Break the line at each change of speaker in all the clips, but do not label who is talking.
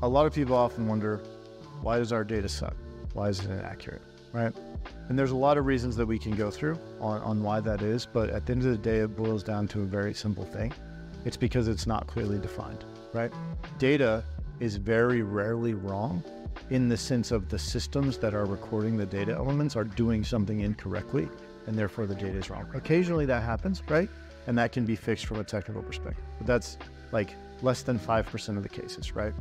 A lot of people often wonder, why does our data suck? Why is it inaccurate, right? And there's a lot of reasons that we can go through on why that is, but at the end of the day, it boils down to a very simple thing. It's because it's not clearly defined, right? Data is very rarely wrong in the sense of the systems that are recording the data elements are doing something incorrectly, and therefore the data is wrong. Occasionally that happens, right? And that can be fixed from a technical perspective, but that's like less than 5% of the cases, right?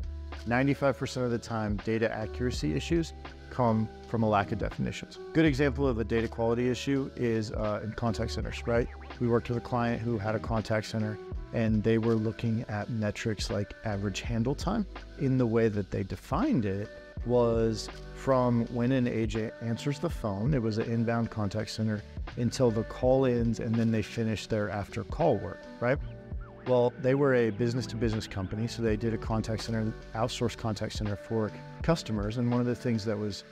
95% of the time, data accuracy issues come from a lack of definitions. Good example of a data quality issue is in contact centers, right? We worked with a client who had a contact center and they were looking at metrics like average handle time. In the way that they defined it was from when an agent answers the phone, it was an inbound contact center, until the call ends and then they finish their after call work, right? Well, they were a business-to-business company, so they did a contact center, outsourced contact center for customers. And one of the things that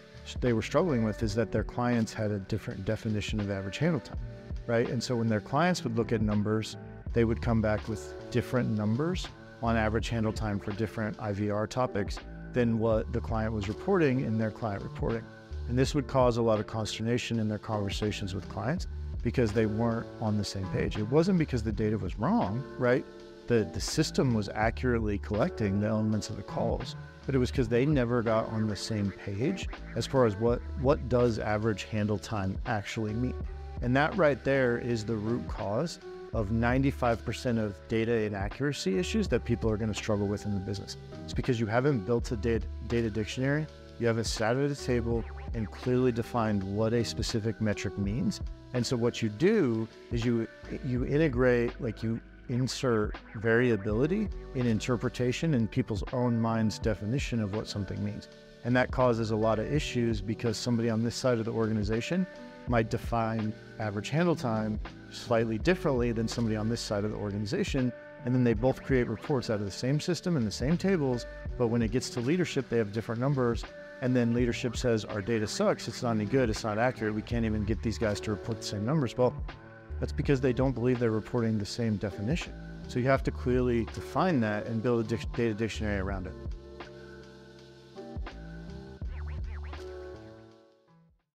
they were struggling with is that their clients had a different definition of average handle time, right? And so when their clients would look at numbers, they would come back with different numbers on average handle time for different IVR topics than what the client was reporting in their client reporting. And this would cause a lot of consternation in their conversations with clients, because they weren't on the same page. It wasn't because the data was wrong, right? The system was accurately collecting the elements of the calls, but it was because they never got on the same page as far as what does average handle time actually mean. And that right there is the root cause of 95% of data inaccuracy issues that people are going to struggle with in the business. It's because you haven't built a data dictionary, you haven't sat at a table and clearly defined what a specific metric means. And so what you do is you integrate, like you insert variability in interpretation in people's own mind's definition of what something means. And that causes a lot of issues because somebody on this side of the organization might define average handle time slightly differently than somebody on this side of the organization. And then they both create reports out of the same system and the same tables, but when it gets to leadership, they have different numbers. And then leadership says, our data sucks, it's not any good, it's not accurate, we can't even get these guys to report the same numbers. Well, that's because they don't believe they're reporting the same definition. So you have to clearly define that and build a data dictionary around it.